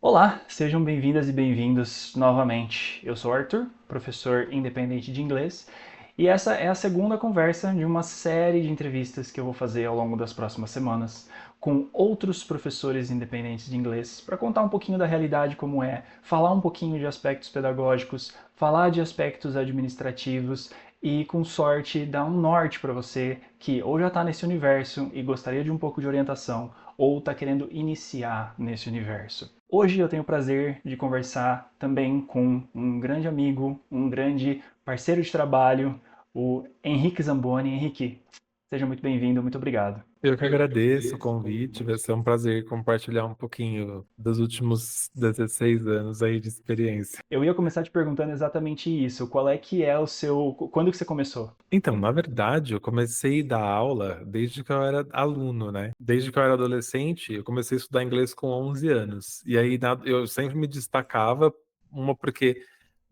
Olá, sejam bem-vindas e bem-vindos novamente. Eu sou o Arthur, professor independente de inglês, e essa é a segunda conversa de uma série de entrevistas que eu vou fazer ao longo das próximas semanas com outros professores independentes de inglês para contar um pouquinho da realidade como é, falar um pouquinho de aspectos pedagógicos, falar de aspectos administrativos e, com sorte, dar um norte para você que ou já está nesse universo e gostaria de um pouco de orientação ou está querendo iniciar nesse universo. Hoje eu tenho o prazer de conversar também com um grande amigo, um grande parceiro de trabalho, o Henrique Zamboni. Henrique, seja muito bem-vindo, muito obrigado. Eu que agradeço o convite, vai ser um prazer compartilhar um pouquinho dos últimos 16 anos aí de experiência. Eu ia começar te perguntando exatamente isso. Qual é que é o seu... Quando que você começou? Então, na verdade, eu comecei a dar aula desde que eu era aluno, né? Desde que eu era adolescente, eu comecei a estudar inglês com 11 anos. E aí eu sempre me destacava, uma porque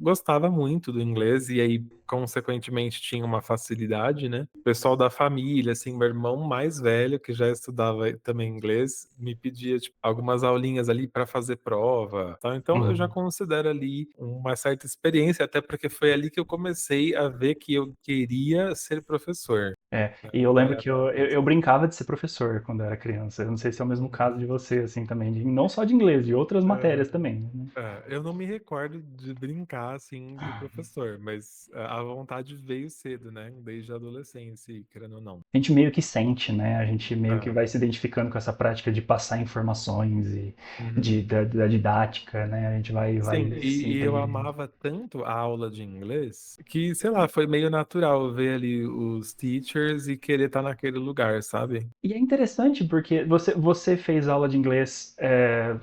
gostava muito do inglês e aí, consequentemente, tinha uma facilidade, né? O pessoal da família, assim, meu irmão mais velho, que já estudava também inglês, me pedia, tipo, algumas aulinhas ali para fazer prova, tá? Então, eu já Uhum. considero ali uma certa experiência, até porque foi ali que eu comecei a ver que eu queria ser professor. É, Né? e eu lembro Era que eu brincava de ser professor quando eu era criança. Eu não sei se é o mesmo caso de Uhum. você, assim, também. Não só de inglês, de outras É. matérias também, né? Eu não me recordo de brincar assim de professor, mas a vontade veio cedo, né? Desde a adolescência, querendo ou não. A gente meio que sente, né? A gente meio que É. vai se identificando com essa prática de passar informações e Uhum. da didática, né? A gente vai Sim, se e eu impregnando. amava tanto a aula de inglês que, sei lá, foi meio natural ver ali os teachers e querer estar naquele lugar, sabe? E é interessante porque você fez aula de inglês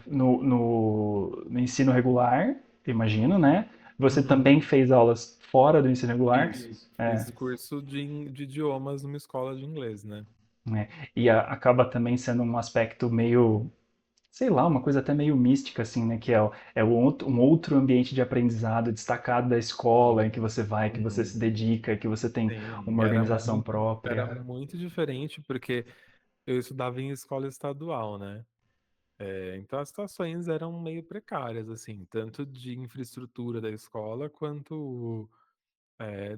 no ensino regular, imagino, né? Você Uhum. também fez aulas fora do ensino regular? Isso. É, Fiz curso de idiomas numa escola de inglês, né? né? E acaba também sendo um aspecto meio, sei lá, uma coisa até meio mística, assim, né? Que um outro ambiente de aprendizado destacado da escola, em que você vai, que você Uhum. se dedica, que você tem Sim, uma organização era própria. muito diferente porque eu estudava em escola estadual, né? Então as situações eram meio precárias, assim, tanto de infraestrutura da escola quanto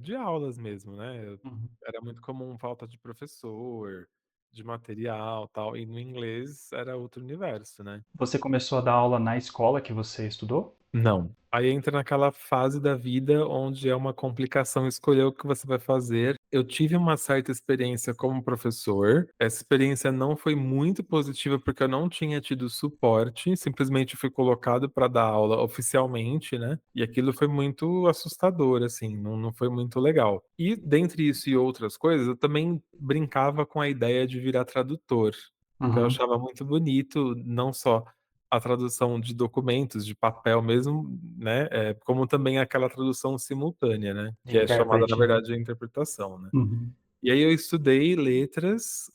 de aulas mesmo, né? Uhum. Era muito comum falta de professor, de material, tal, e no inglês era outro universo, né? Você começou a dar aula na escola que você estudou? Não. Aí entra naquela fase da vida onde é uma complicação escolher o que você vai fazer. Eu tive uma certa experiência como professor. Essa experiência não foi muito positiva porque eu não tinha tido suporte, simplesmente fui colocado para dar aula oficialmente, né? E aquilo foi muito assustador, assim, não foi muito legal. E dentre isso e outras coisas, eu também brincava com a ideia de virar tradutor, porque eu Uhum. achava muito bonito, não só a tradução de documentos, de papel mesmo, né, como também aquela tradução simultânea, né, De que é chamada, na intérprete. verdade, de interpretação, né. Uhum. E aí eu estudei letras,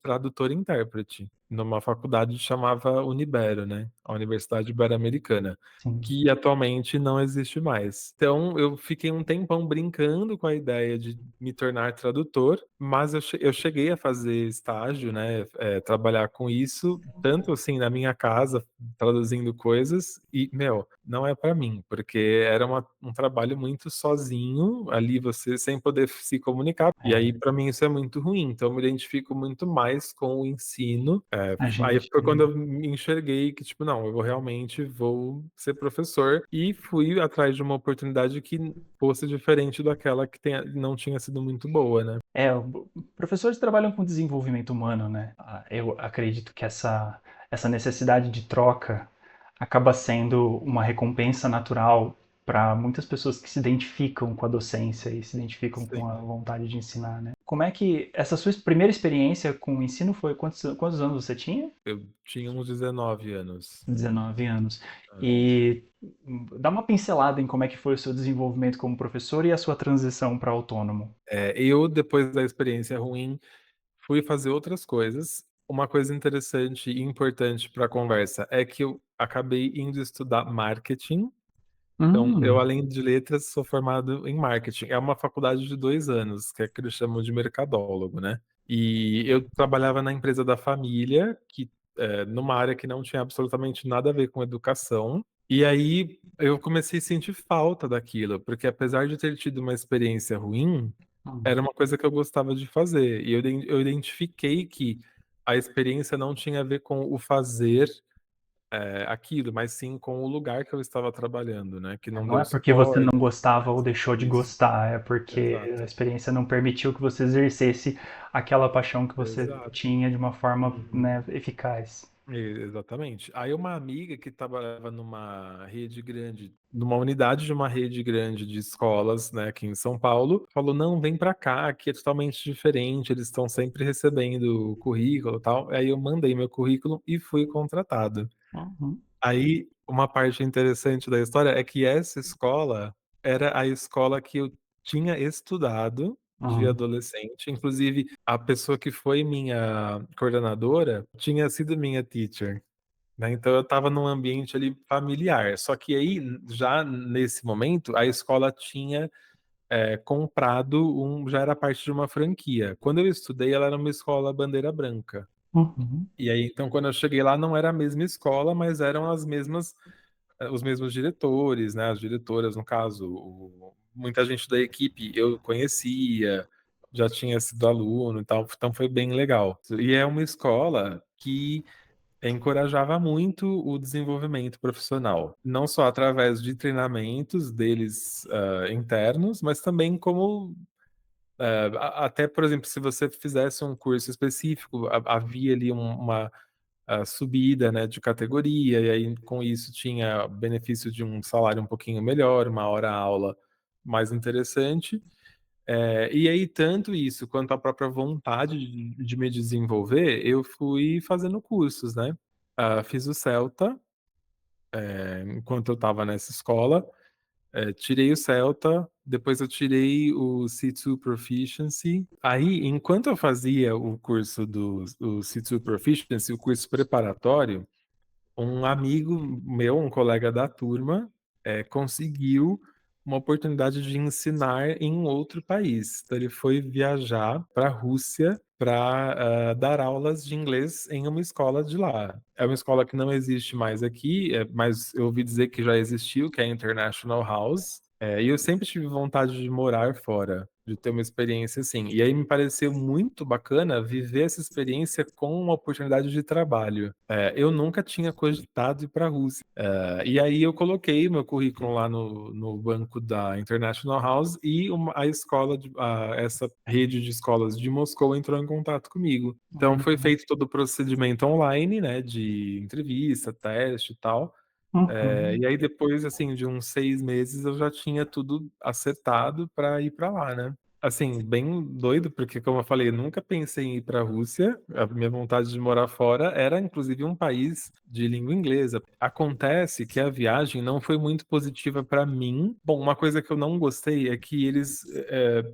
tradutor e intérprete, numa faculdade que chamava Unibero, né, a Universidade Ibero-Americana, Sim. que atualmente não existe mais. Então eu fiquei um tempão brincando com a ideia de me tornar tradutor, mas eu cheguei a fazer estágio, né, trabalhar com isso, tanto assim na minha casa, traduzindo coisas e, meu, não é para mim, porque era um trabalho muito sozinho, ali você sem poder se comunicar, e aí É, para mim isso é muito ruim, então eu me identifico muito mais com o ensino. a Aí gente. foi quando eu me enxerguei que, tipo, não, realmente vou ser professor, e fui atrás de uma oportunidade que fosse diferente daquela que não tinha sido muito boa, né. Professores trabalham com desenvolvimento humano, né? Eu acredito que essa necessidade de troca acaba sendo uma recompensa natural para muitas pessoas que se identificam com a docência e se identificam com a Sim. vontade de ensinar, né? Como é que essa sua primeira experiência com o ensino foi? Quantos anos você tinha? Eu tinha uns 19 anos. 19 anos. É. E dá uma pincelada em como é que foi o seu desenvolvimento como professor e a sua transição para autônomo. Eu, depois da experiência ruim, fui fazer outras coisas. Uma coisa interessante e importante para a conversa é que eu acabei indo estudar marketing. Então, eu, Hum, além de letras, sou formado em marketing. É uma faculdade de 2 anos, que é que eles chamam de mercadólogo, né. E eu trabalhava na empresa da família, que numa área que não tinha absolutamente nada a ver com educação. E aí eu comecei a sentir falta daquilo, porque apesar de ter tido uma experiência ruim, Hum. era uma coisa que eu gostava de fazer. E eu identifiquei que a experiência não tinha a ver com o fazer, aquilo, mas sim com o lugar que eu estava trabalhando, né, que não Não deu é porque você suporte não e tudo gostava ou mais. deixou de Isso, gostar, é porque a exato, experiência não permitiu que você exercesse aquela paixão que você exato. tinha de uma forma, Uhum. né, eficaz. Exatamente. Aí uma amiga que trabalhava numa rede grande, numa unidade de uma rede grande de escolas, né, aqui em São Paulo, falou: "Não, vem pra cá, aqui é totalmente diferente, eles estão sempre recebendo currículo, e tal". Aí eu mandei meu currículo e fui contratado. Uhum, Aí, uma parte interessante da história é que essa escola era a escola que eu tinha estudado de uhum, adolescente, inclusive a pessoa que foi minha coordenadora tinha sido minha teacher, né, então eu estava num ambiente ali familiar, só que aí, já nesse momento, a escola tinha, comprado já era parte de uma franquia. Quando eu estudei, ela era uma escola bandeira branca. uhum, E aí, então, quando eu cheguei lá, não era a mesma escola, mas eram os mesmos diretores, né, as diretoras, no caso, muita gente da equipe eu conhecia, já tinha sido aluno e tal, então foi bem legal. E é uma escola que encorajava muito o desenvolvimento profissional, não só através de treinamentos deles, internos, mas também como, até, por exemplo, se você fizesse um curso específico, havia ali uma a subida, né, de categoria, e aí com isso tinha benefício de um salário um pouquinho melhor, uma hora aula mais interessante. E aí tanto isso quanto a própria vontade de me desenvolver, eu fui fazendo cursos, né. Fiz o CELTA, enquanto eu estava nessa escola, tirei o CELTA, depois eu tirei o C2 Proficiency. Aí, enquanto eu fazia o curso o C2 Proficiency, o curso preparatório, um amigo meu, um colega da turma, conseguiu uma oportunidade de ensinar em um outro país. Então ele foi viajar para a Rússia para dar aulas de inglês em uma escola de lá. É uma escola que não existe mais aqui, mas eu ouvi dizer que já existiu, que é a International House. E eu sempre tive vontade de morar fora, de ter uma experiência assim. E aí me pareceu muito bacana viver essa experiência com uma oportunidade de trabalho. Eu nunca tinha cogitado ir para a Rússia. E aí eu coloquei meu currículo lá no banco da International House e a escola, essa rede de escolas de Moscou entrou em contato comigo. Então foi uhum, feito todo o procedimento online, né, de entrevista, teste e tal. uhum. E aí depois, assim, de uns 6 meses eu já tinha tudo acertado para ir para lá, né. Assim, bem doido, porque como eu falei, eu nunca pensei em ir para a Rússia, a minha vontade de morar fora era inclusive um país de língua inglesa. Acontece que a viagem não foi muito positiva para mim. Bom, uma coisa que eu não gostei é que eles,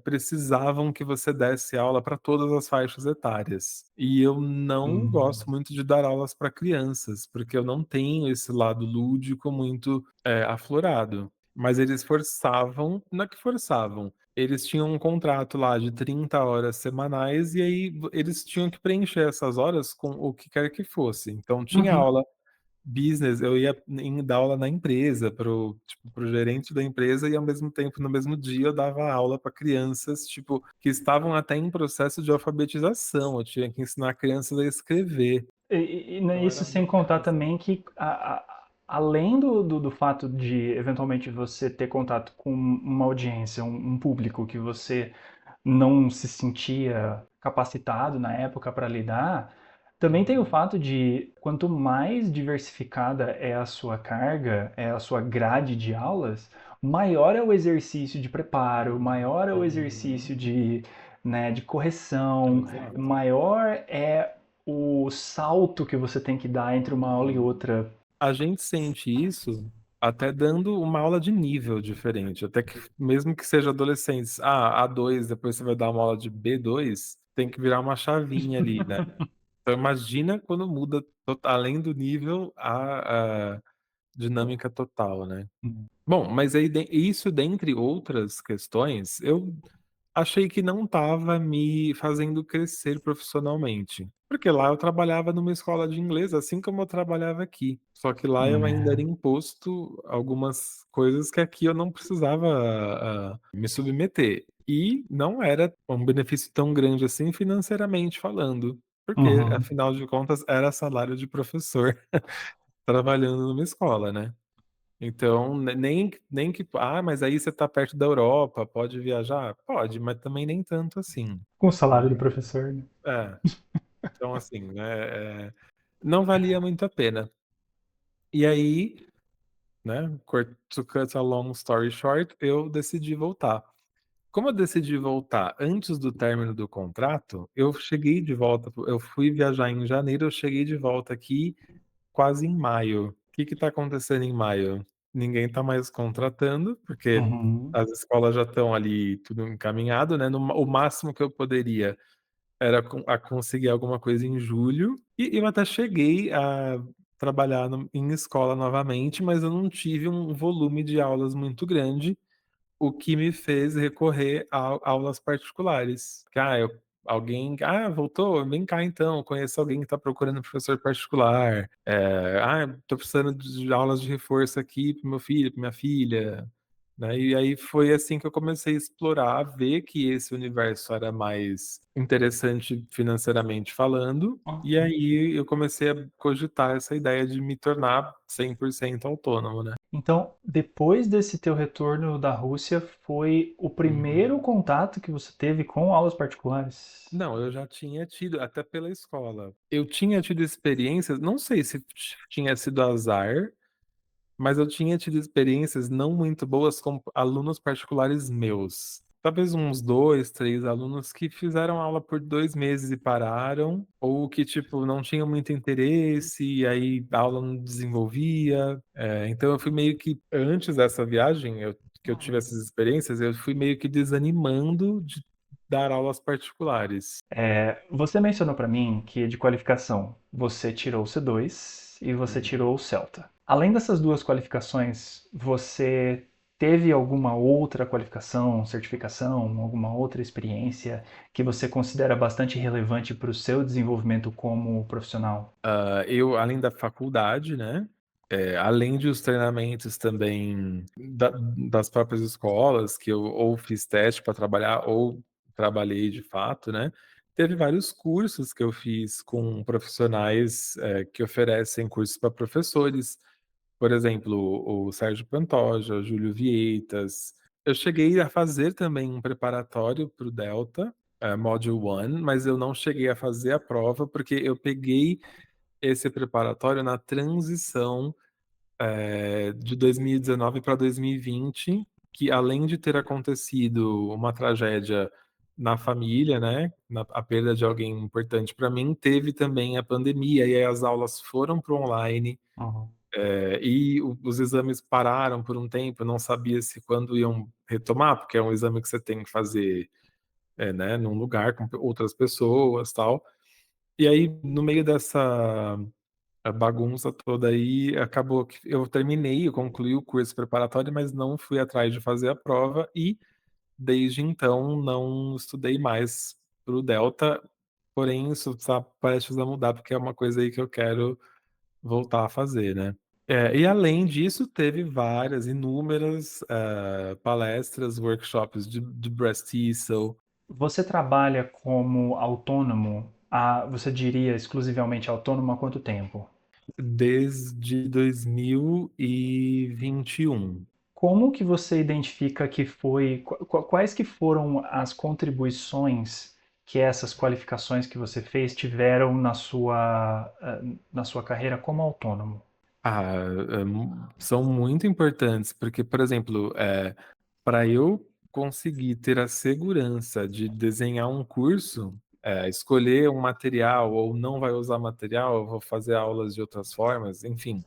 precisavam que você desse aula para todas as faixas etárias. E eu não gosto Hum. muito de dar aulas para crianças, porque eu não tenho esse lado lúdico muito, aflorado. Mas eles forçavam, não é que forçavam, eles tinham um contrato lá de 30 horas semanais e aí eles tinham que preencher essas horas com o que quer que fosse. Então tinha Uhum. aula business, eu ia dar aula na empresa para o gerente da empresa e ao mesmo tempo, no mesmo dia, eu dava aula para crianças, tipo, que estavam até em processo de alfabetização, eu tinha que ensinar crianças a escrever. Né, Então isso era sem muita contar coisa. também que, além do fato de eventualmente você ter contato com uma audiência, um público que você não se sentia capacitado na época para lidar, também tem o Uhum, fato de quanto mais diversificada é a sua carga, é a sua grade de aulas, maior é o exercício de preparo, maior é o exercício uhum, de, né, de correção, exato. maior é o salto que você tem que dar entre uma aula e Uhum. outra. A gente sente isso até dando uma aula de nível diferente, até que mesmo que seja adolescentes, A2, depois você vai dar uma aula de B2, tem que virar uma chavinha ali, né. Então imagina quando muda além do nível, a dinâmica total, né. Bom, mas aí isso dentre outras questões, eu achei que não estava me fazendo crescer profissionalmente. Porque lá eu trabalhava numa escola de inglês, assim como eu trabalhava aqui. Só que lá eu ainda era É. imposto algumas coisas que aqui eu não precisava me submeter. E não era um benefício tão grande assim financeiramente falando. Porque, Uhum. afinal de contas, era salário de professor trabalhando numa escola, né? Então, nem que, mas aí você tá perto da Europa, pode viajar? Pode, mas também nem tanto assim, Com o salário do né? professor, né? É, então assim, né, não valia muito a pena. E aí, né, to cut a long story short, eu decidi voltar. Como eu decidi voltar antes do término do contrato, eu cheguei de volta, eu fui viajar em janeiro, eu cheguei de volta aqui quase em maio. O que está acontecendo em maio? Ninguém está mais contratando, porque Uhum. as escolas já estão ali tudo encaminhado, né? O máximo que eu poderia era conseguir alguma coisa em julho. E eu até cheguei a trabalhar em escola novamente, mas eu não tive um volume de aulas muito grande, o que me fez recorrer a aulas particulares. Voltou? Vem cá então, conheço alguém que está procurando professor particular. Tô precisando de aulas de reforço aqui para meu filho, para minha filha. Né? E aí foi assim que eu comecei a explorar, ver que esse universo era mais interessante financeiramente falando. E Ok. aí eu comecei a cogitar essa ideia de me tornar 100% autônomo, né? Então, depois desse teu retorno da Rússia, foi o primeiro contato que você teve com aulas particulares? Não, eu já tinha tido, até pela escola. Eu tinha tido experiências, não sei se tinha sido azar, mas eu tinha tido experiências não muito boas com alunos particulares meus. Talvez uns dois, três alunos que fizeram aula por 2 meses e pararam, ou que, tipo, não tinham muito interesse, e aí a aula não desenvolvia. Então eu fui meio que, antes dessa viagem, que eu tive essas experiências, eu fui meio que desanimando de dar aulas particulares. Você mencionou para mim que de qualificação você tirou o C2 e você Uhum. tirou o Celta. Além dessas duas qualificações, você teve alguma outra qualificação, certificação, alguma outra experiência que você considera bastante relevante para o seu desenvolvimento como profissional? Eu, além da faculdade, né? Além de os treinamentos também das próprias escolas, que eu ou fiz teste para trabalhar ou trabalhei de fato, né? Teve vários cursos que eu fiz com profissionais que oferecem cursos para professores. Por exemplo, o Sérgio Pantoja, o Júlio Vieitas. Eu cheguei a fazer também um preparatório para o Delta, Module 1, mas eu não cheguei a fazer a prova porque eu peguei esse preparatório na transição de 2019 para 2020, que além de ter acontecido uma tragédia na família, né, a perda de alguém importante para mim, teve também a pandemia, e aí as aulas foram para online, Uhum. e os exames pararam por um tempo, não sabia se quando iam retomar, porque é um exame que você tem que fazer, né, num lugar com outras pessoas, tal. E aí, no meio dessa a bagunça toda aí, acabou que eu terminei, eu concluí o curso preparatório, mas não fui atrás de fazer a prova e desde então não estudei mais para o Delta, porém isso está prestes a mudar porque é uma coisa aí que eu quero voltar a fazer, né. E além disso teve várias, inúmeras, palestras, workshops de Breast Easel, Você trabalha como autônomo, você diria exclusivamente autônomo há quanto tempo? desde 2021. Como que você identifica que foi, quais que foram as contribuições que essas qualificações que você fez tiveram na sua carreira como autônomo? São muito importantes, porque, por exemplo, para eu conseguir ter a segurança de desenhar um curso, escolher um material ou não vai usar material, eu vou fazer aulas de outras formas, enfim,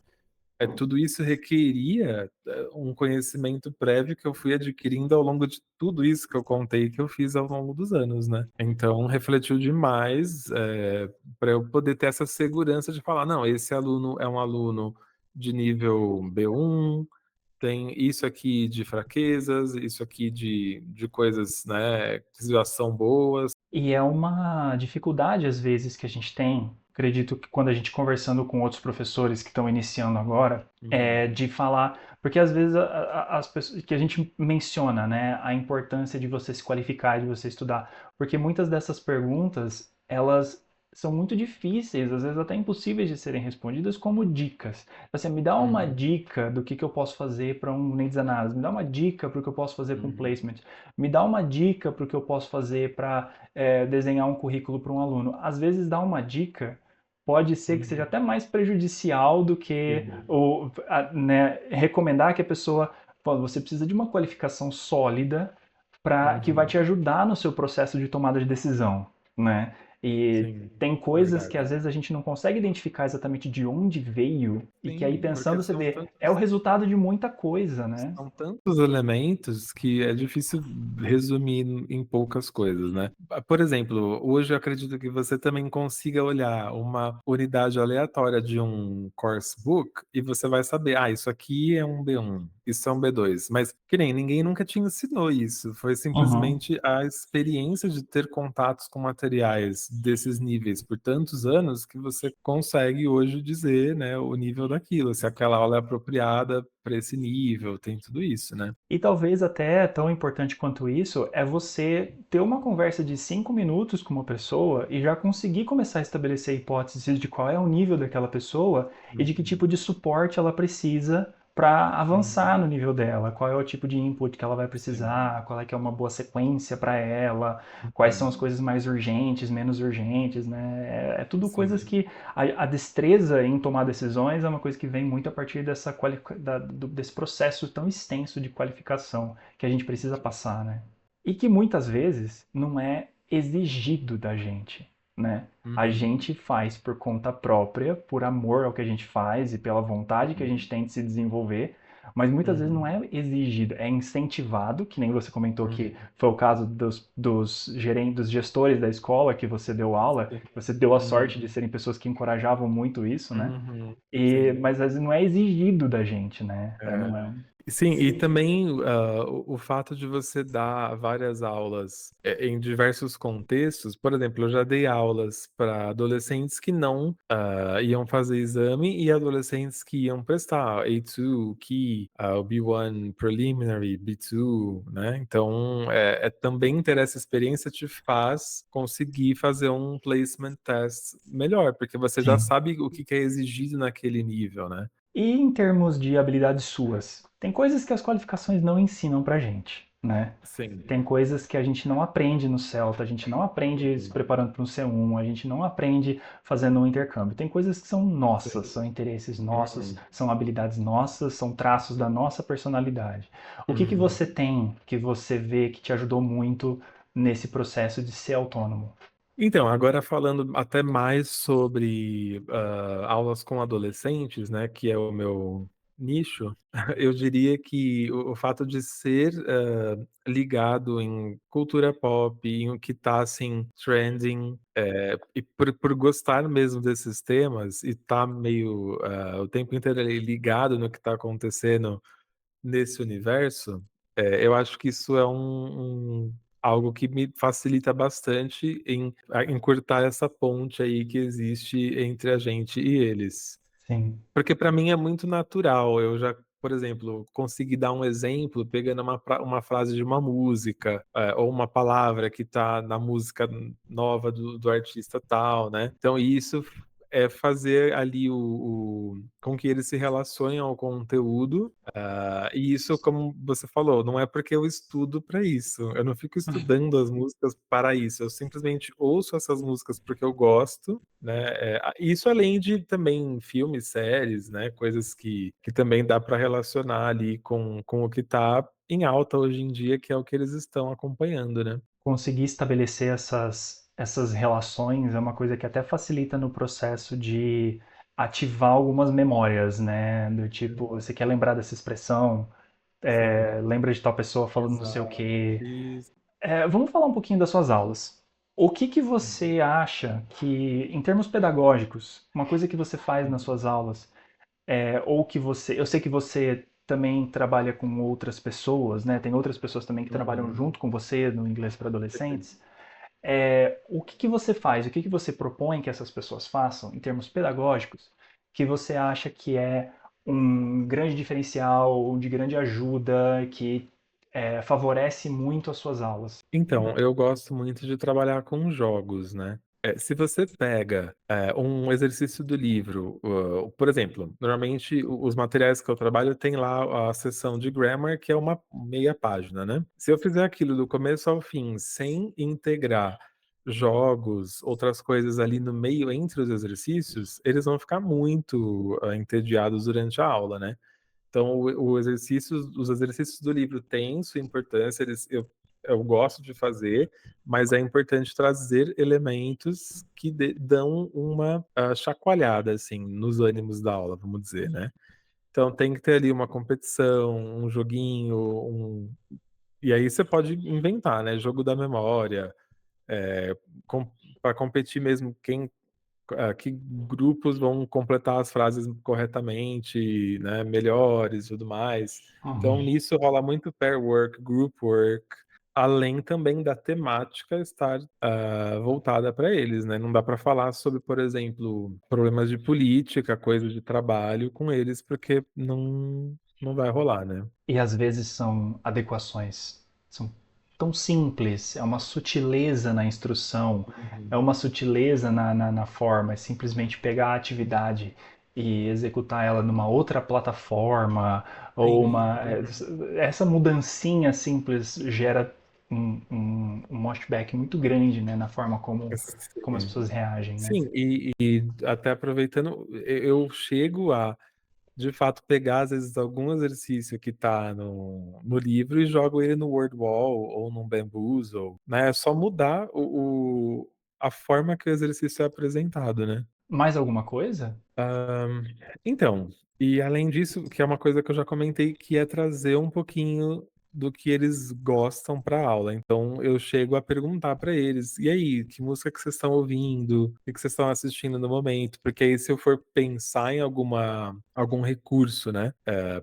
tudo isso requeria um conhecimento prévio que eu fui adquirindo ao longo de tudo isso que eu contei que eu fiz ao longo dos anos, né? Então, refletiu demais para eu poder ter essa segurança de falar, não, esse aluno é um aluno de nível B1, tem isso aqui de fraquezas, isso aqui de coisas, né, que já são boas. E é uma dificuldade, às vezes, que a gente tem, acredito que quando a gente conversando com outros professores que estão iniciando agora, Uhum, de falar, porque às vezes as pessoas que a gente menciona, né, a importância de você se qualificar, de você estudar, porque muitas dessas perguntas, elas são muito difíceis, às vezes até impossíveis de serem respondidas como dicas. Assim, me dá uma uhum, dica do que eu posso fazer para um needs analysis, me dá uma dica para o que eu posso fazer com uhum, placement, me dá uma dica para o que eu posso fazer para desenhar um currículo para um aluno. Às vezes, dar uma dica pode ser que seja uhum. até mais prejudicial do que Sim. né, recomendar que a pessoa. Pô, você precisa de uma qualificação sólida que vai Uhum. te ajudar no seu processo de tomada de decisão, né? E Sim, tem coisas que às verdade. vezes a gente não consegue identificar exatamente de onde veio e que aí Sim, porque pensando você vê, é o resultado de muita coisa, né? são tantos elementos que é difícil resumir em poucas coisas, né? Por exemplo, hoje eu acredito que você também consiga olhar uma unidade aleatória de um course book e você vai saber, ah, isso aqui é um B1, isso é um B2, mas que nem ninguém nunca te ensinou isso, foi Uhum. simplesmente a experiência de ter contatos com materiais desses níveis por tantos anos que você consegue hoje dizer, né, o nível daquilo, se aquela aula é apropriada para esse nível, tem tudo isso, né? E talvez até tão importante quanto isso é você ter uma conversa de 5 minutos com uma pessoa e já conseguir começar a estabelecer hipóteses de qual é o nível daquela pessoa e de que Uhum, tipo de suporte ela precisa para uhum, avançar no nível dela, qual é o tipo de input que ela vai sim, precisar, qual é que é uma boa sequência para ela, quais são as uhum, coisas mais urgentes, menos urgentes, né? É tudo coisas sim, que a destreza em tomar decisões é uma coisa que vem muito a partir desse processo tão extenso de qualificação que a gente precisa passar, né? E que muitas vezes não é exigido da gente, né? A uhum, gente faz por conta própria, por amor ao que a gente faz e pela vontade que a gente uhum, tem de se desenvolver, mas muitas vezes não uhum, é exigido, é incentivado, que nem você comentou que uhum, foi o caso dos gerentes, dos gestores da escola que você deu aula, sim, você deu a sorte de uhum, serem pessoas que encorajavam muito isso, né? uhum, Mas sim. às vezes não é exigido da gente, né? É. Não é um... Sim, e também o fato de você dar várias aulas em diversos contextos, por exemplo, eu já dei aulas para adolescentes que não iam fazer exame e adolescentes que iam prestar A2, Key, o B1 Preliminary, B2, né? Então, também ter essa experiência te faz conseguir fazer um placement test melhor, porque você já Sim. sabe o que que é exigido naquele nível, né? E em termos de habilidades suas, tem coisas que as qualificações não ensinam pra gente, né? Sim. Tem coisas que a gente não aprende no Celta, a gente não aprende se Uhum. preparando para um C1, a gente não aprende fazendo um intercâmbio. Tem coisas que são nossas, Sim. são interesses nossos, Uhum. são habilidades nossas, são traços da nossa personalidade. O que que Uhum. você tem que você vê que te ajudou muito nesse processo de ser autônomo? Então, agora falando até mais sobre aulas com adolescentes, né, que é o meu nicho, eu diria que o fato de ser ligado em cultura pop, em o que está assim trending, e por gostar mesmo desses temas e estar meio o tempo inteiro ali ligado no que está acontecendo nesse universo, eu acho que isso é algo que me facilita bastante em encurtar essa ponte aí que existe entre a gente e eles. Sim, Porque para mim é muito natural, eu já, por exemplo, consegui dar um exemplo pegando uma frase de uma música, ou uma palavra que está na música nova do artista tal, né? Então isso é fazer ali com que eles se relacionem ao conteúdo, e isso, como você falou, não é porque eu estudo para isso. Eu não fico estudando as músicas para isso. Eu simplesmente ouço essas músicas porque eu gosto, né? Isso além de também filmes, séries, né? Coisas que também dá para relacionar ali com o que está em alta hoje em dia, que é o que eles estão acompanhando, né? conseguir estabelecer essas relações é uma coisa que até facilita no processo de ativar algumas memórias, né? Do tipo, Uhum. você quer lembrar dessa expressão, Sim, lembra de tal pessoa falando não sei o exato. quê. Isso. Vamos falar um pouquinho das suas aulas. O que que Uhum. você acha que, em termos pedagógicos, uma coisa que você faz nas Uhum. suas aulas, ou que você, eu sei que você também trabalha com outras pessoas, né? Tem outras pessoas também que trabalham Uhum. junto com você no inglês para Perfeito. adolescentes. O que que você faz? O que que você propõe que essas pessoas façam em termos pedagógicos que você acha que é um grande diferencial, de grande ajuda, que favorece muito as suas aulas? Então, eu gosto muito de trabalhar com jogos, né. Se você pega, um exercício do livro, por exemplo, normalmente os materiais que eu trabalho tem lá a seção de grammar, que é uma meia página, né. Se eu fizer aquilo do começo ao fim, sem integrar jogos, outras coisas ali no meio entre os exercícios, eles vão ficar muito, entediados durante a aula, né. Então os exercícios do livro têm sua importância, eu gosto de fazer, mas é importante trazer elementos que dão uma, chacoalhada, assim, nos ânimos da aula, vamos dizer, né. Então tem que ter ali uma competição, um joguinho, e aí você pode inventar, né, jogo da memória, eh, para competir mesmo que grupos vão completar as frases corretamente, né, melhores e tudo mais. Então Uhum. nisso rola muito pair work, group work, além também da temática estar, voltada para eles, né. Não dá para falar sobre, por exemplo, problemas de política, coisas de trabalho com eles, porque não vai rolar, né. E às vezes são adequações, são tão simples, é uma sutileza na instrução, é Uhum. uma sutileza na forma, é simplesmente pegar a atividade e executar ela numa outra plataforma, ou Sim. uma. Essa mudancinha simples gera um moshback muito grande, né, na forma como as Sim. pessoas reagem, né? Sim, e até aproveitando, eu chego a, de fato, pegar, às vezes, algum exercício que tá no livro e jogo ele no Wordwall ou no Bamboozle, né, é só mudar a forma que o exercício é apresentado, né. Mais alguma coisa? Hã, então, e além disso, que é uma coisa que eu já comentei, que é trazer um pouquinho do que eles gostam para a aula. Então eu chego a perguntar para eles: "E aí, que música que vocês estão ouvindo? O que que vocês estão assistindo no momento?". Porque aí se eu for pensar em algum recurso, né,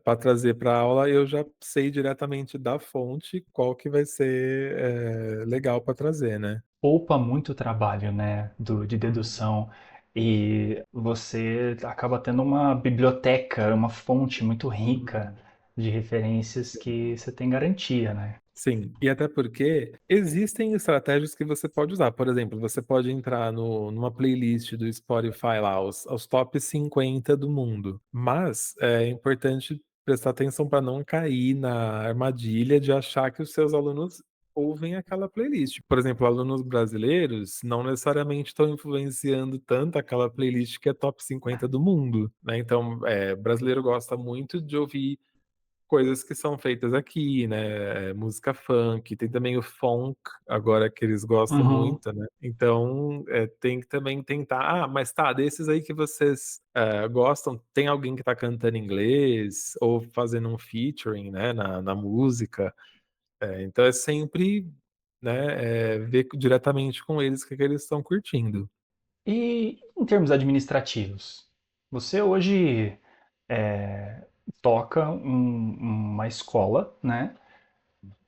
pra trazer pra aula, eu já sei diretamente da fonte qual que vai ser, legal para trazer, né. Poupa muito trabalho, né, de dedução, e você acaba tendo uma biblioteca, uma fonte muito rica Uhum. de referências que você tem garantia, né? Sim, e até porque existem estratégias que você pode usar. Por exemplo, você pode entrar numa playlist do Spotify lá, os top 50 do mundo. Mas é importante prestar atenção para não cair na armadilha de achar que os seus alunos ouvem aquela playlist. Por exemplo, alunos brasileiros não necessariamente estão influenciando tanto aquela playlist que é top 50 do mundo, né? Então, brasileiro gosta muito de ouvir coisas que são feitas aqui, né, música funk, tem também o funk, agora que eles gostam Uhum. muito, né. Então, tem que também tentar: "Ah, mas tá, desses aí que vocês, gostam, tem alguém que tá cantando em inglês ou fazendo um featuring, né, na música?". Então é sempre, né, ver diretamente com eles o que que eles estão curtindo. E em termos administrativos, você hoje eh, toca uma escola, né,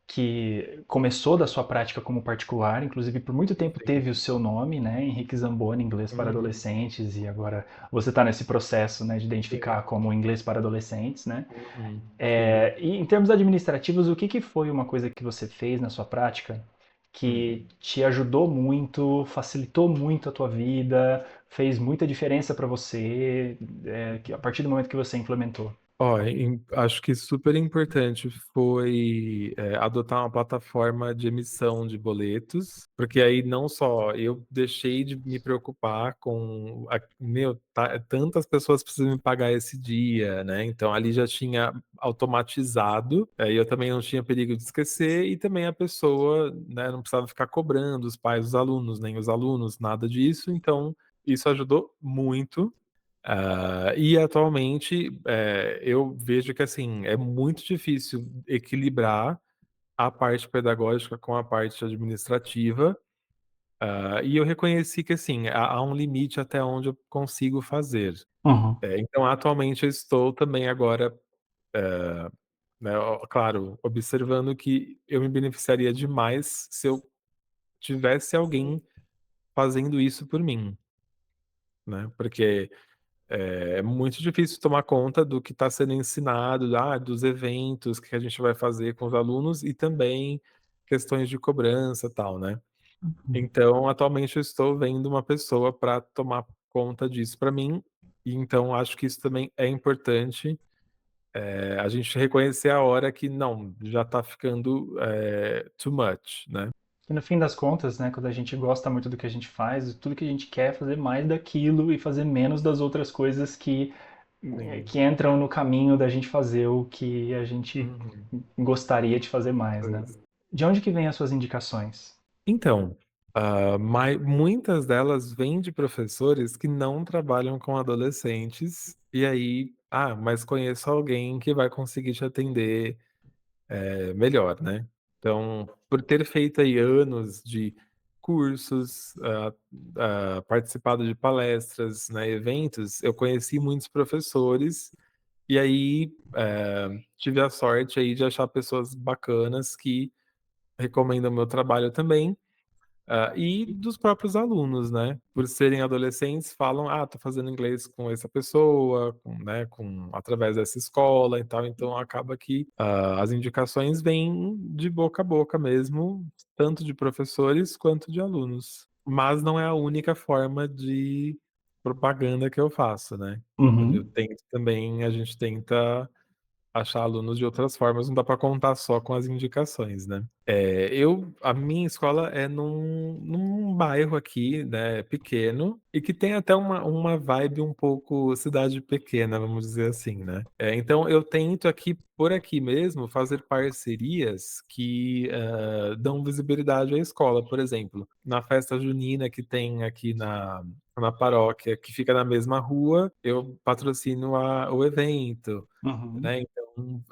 que começou da sua prática como particular, inclusive por muito tempo teve o seu nome, né, Henrique Zamboni, inglês para Uhum, adolescentes, e agora você está nesse processo, né, de identificar sim. como inglês para adolescentes, né? Uhum, sim. E em termos administrativos, o que que foi uma coisa que você fez na sua prática Hum. que te ajudou muito, facilitou muito a tua vida, fez muita diferença para você, a partir do momento que você implementou? Ó, acho que super importante foi, adotar uma plataforma de emissão de boletos, porque aí não só eu deixei de me preocupar com tantas pessoas precisam me pagar esse dia, né, então ali já tinha automatizado, e eu também não tinha perigo de esquecer e também a pessoa, né, não precisava ficar cobrando os pais dos alunos, nem os alunos, nada disso, então isso ajudou muito. E atualmente, eu vejo que, assim, é muito difícil equilibrar a parte pedagógica com a parte administrativa, e eu reconheci que, assim, há um limite até onde eu consigo fazer. Uhum. Então atualmente eu estou também agora né, claro, observando que eu me beneficiaria demais se eu tivesse alguém fazendo isso por mim, né, porque é muito difícil tomar conta do que está sendo ensinado, dos eventos que a gente vai fazer com os alunos e também questões de cobrança, tal, né. Uhum. Então, atualmente eu estou vendo uma pessoa para tomar conta disso para mim, e então acho que isso também é importante, a gente reconhecer a hora que não, já está ficando, too much, né. E no fim das contas, né, quando a gente gosta muito do que a gente faz, tudo que a gente quer é fazer mais daquilo e fazer menos das outras coisas Sim. que entram no caminho da gente fazer o que a gente Uhum. gostaria de fazer mais, né? Pois. De onde que vêm as suas indicações? Então, muitas delas vêm de professores que não trabalham com adolescentes, e aí: "Ah, mas conheço alguém que vai conseguir te atender, melhor", né. Então, por ter feito aí anos de cursos, participado de palestras, né, eventos, eu conheci muitos professores, e aí, tive a sorte aí de achar pessoas bacanas que recomendam meu trabalho também. E dos próprios alunos, né, por serem adolescentes, falam: "Ah, tô fazendo inglês com essa pessoa, através dessa escola e tal", então acaba que, as indicações vêm de boca a boca mesmo, tanto de professores quanto de alunos. Mas não é a única forma de propaganda que eu faço, né. Eu Uhum. tento também, a gente tenta achar alunos de outras formas, não dá para contar só com as indicações, né. A minha escola é num bairro aqui, né, pequeno, e que tem até uma vibe um pouco cidade pequena, vamos dizer assim, né. Então eu tento aqui, por aqui mesmo, fazer parcerias que, dão visibilidade à escola. Por exemplo, na festa junina que tem aqui na paróquia, que fica na mesma rua, eu patrocino o evento, Uhum. né, então,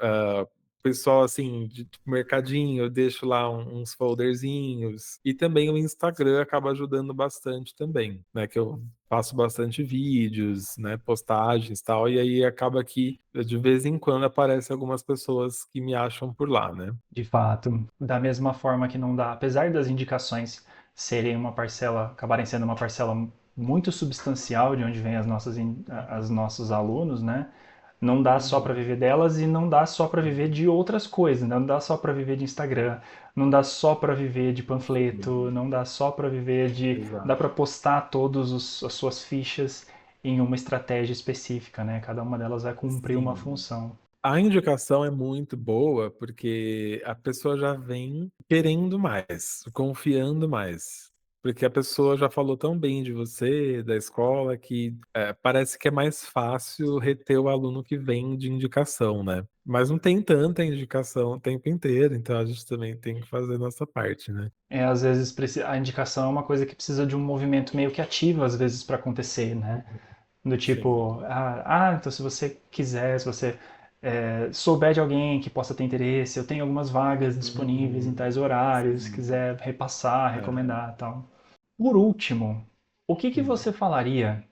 pessoal, assim, de tipo mercadinho, eu deixo lá uns folderzinhos, e também o Instagram acaba ajudando bastante também, né, que eu faço bastante vídeos, né, postagens, tal, e aí acaba que de vez em quando aparece algumas pessoas que me acham por lá, né. De fato, da mesma forma que não dá, apesar das indicações serem uma parcela, acabarem sendo uma parcela muito substancial de onde vêm as nossos alunos, né? Não dá só para Uhum. viver delas e não dá só para viver de outras coisas, né? Não dá só para viver de Instagram, não dá só para viver de Sim, panfleto, não dá só para viver de, dá exato. para postar todas as suas fichas em uma estratégia específica, né? Cada uma delas vai cumprir uma Sim. função. A indicação é muito boa, porque a pessoa já vem querendo mais, confiando mais. Porque a pessoa já falou tão bem de você, da escola, que, parece que é mais fácil reter o aluno que vem de indicação, né. Mas não tem tanta indicação o tempo inteiro, então a gente também tem que fazer a nossa parte, né. É, às vezes a indicação é uma coisa que precisa de um movimento meio que ativo, às vezes, para acontecer, né? Uhum. Do Sim. tipo, então se você quiser, se você souber de alguém que possa ter interesse, eu tenho algumas vagas disponíveis em Uhum. tais horários, se Sim. quiser repassar, É. recomendar, tal. Por último, o que que Hum. você falaria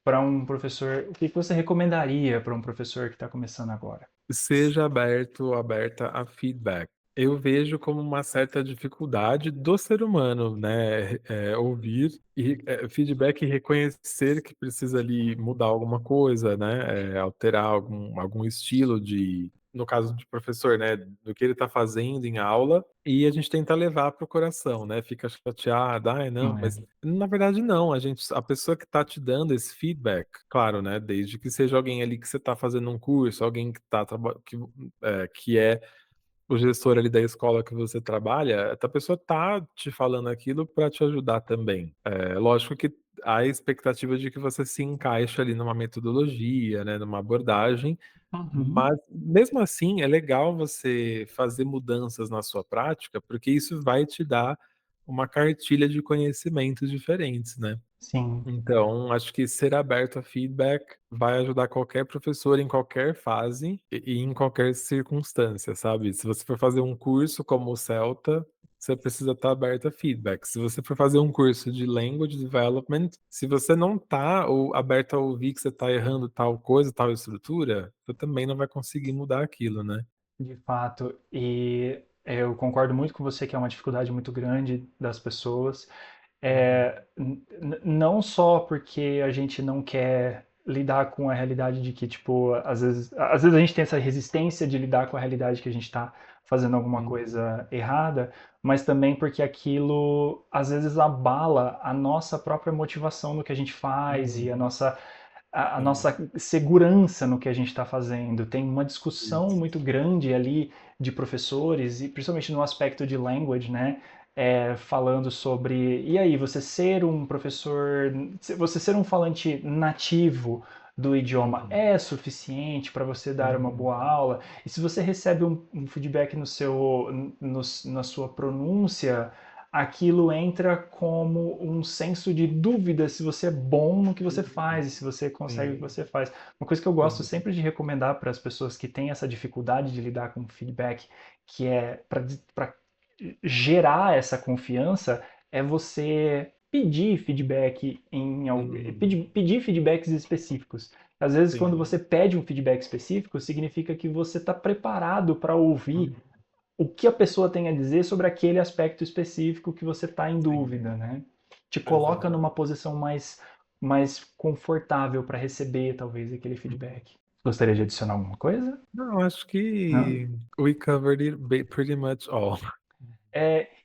para um professor, o que que você recomendaria para um professor que está começando agora? Seja aberto ou aberta a feedback. Eu vejo como uma certa dificuldade do ser humano, né, ouvir feedback e reconhecer que precisa ali mudar alguma coisa, né, alterar algum estilo de, no caso de professor, né, do que ele está fazendo em aula, e a gente tenta levar para o coração, né, fica chateado: "Ai, não", É. mas na verdade não, a pessoa que está te dando esse feedback, claro, né, desde que seja alguém ali que você está fazendo um curso, alguém que está que é o gestor ali da escola que você trabalha, a pessoa tá te falando aquilo para te ajudar também. Lógico que há a expectativa de que você se encaixe ali numa metodologia, né, numa abordagem, Uhum. mas mesmo assim é legal você fazer mudanças na sua prática, porque isso vai te dar uma cartilha de conhecimentos diferentes, né. Sim. Então, acho que ser aberto a feedback vai ajudar qualquer professor em qualquer fase e em qualquer circunstância, sabe. Se você for fazer um curso como o Celta, você precisa estar aberto a feedback. Se você for fazer um curso de language development, se você não está aberto a ouvir que você está errando tal coisa, tal estrutura, você também não vai conseguir mudar aquilo, né? De fato, e eu concordo muito com você que é uma dificuldade muito grande das pessoas. Uhum, Não só porque a gente não quer lidar com a realidade de que, tipo, às vezes a gente tem essa resistência de lidar com a realidade que a gente está fazendo alguma uhum, coisa errada, mas também porque aquilo às vezes abala a nossa própria motivação no que a gente faz e a uhum. nossa a Sim, nossa segurança no que a gente está fazendo. Tem uma discussão isso. muito grande ali de professores, e principalmente no aspecto de language, né? Falando sobre, e aí, você ser um professor, você ser um falante nativo do idioma Uhum, é suficiente para você dar uma uhum, boa aula? E se você recebe um feedback na sua pronúncia, aquilo entra como um senso de dúvida se você é bom no que você uhum. faz e se você consegue o que Sim, você faz. Uma coisa que eu gosto sim. sempre de recomendar para as pessoas que têm essa dificuldade de lidar com feedback, que é para gerar essa confiança, é você pedir feedback Uhum, pedir feedbacks específicos. Às vezes, quando sim. você pede um feedback específico, significa que você está preparado para ouvir Uhum, o que a pessoa tem a dizer sobre aquele aspecto específico que você está em sim, dúvida, né? Te coloca exato. numa posição mais confortável para receber, talvez, aquele feedback. Gostaria de adicionar alguma coisa? Não, acho Não? que we covered it pretty much all.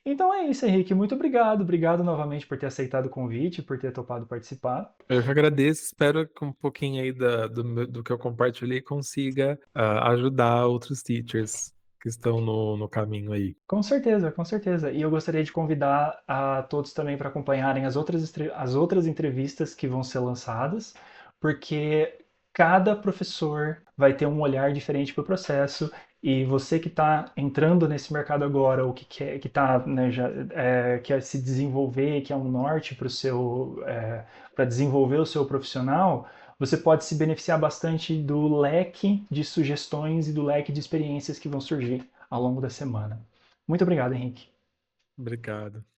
Então é isso, Henrique. Muito obrigado. Obrigado novamente por ter aceitado o convite, por ter topado participar. Eu que agradeço, espero que um pouquinho aí do que eu compartilhei consiga ajudar outros teachers que estão no caminho aí. Com certeza, com certeza. E eu gostaria de convidar a todos também para acompanharem as outras entrevistas que vão ser lançadas, porque cada professor vai ter um olhar diferente para o processo. E você que está entrando nesse mercado agora, ou que quer, que tá, né, quer se desenvolver, que é um norte para o seu, para desenvolver o seu profissional, você pode se beneficiar bastante do leque de sugestões e do leque de experiências que vão surgir ao longo da semana. Muito obrigado, Henrique. Obrigado.